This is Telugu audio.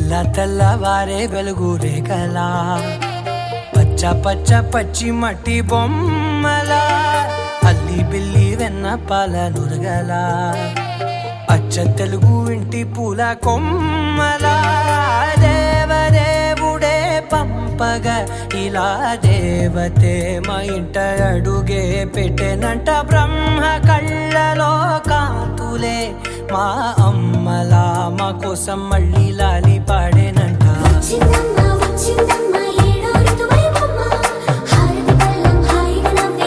తెల్ల తెల్లవారే వెలుగు రేఖలా పచ్చ పచ్చ పచ్చి మట్టి బొమ్మలా అల్లి బిల్లి వెన్న పాల నురగలా అచ్చ తెలుగు ఇంటి పూల కొమ్మలా దేవదేవుడే పంపగా ఇలా దేవతే మా ఇంట అడుగే పెట్టెనంట బ్రహ్మ కళ్ళలో కాంతులే మా అమ్మలా మా కోసం మళ్ళీ లాలి పాడేనంట.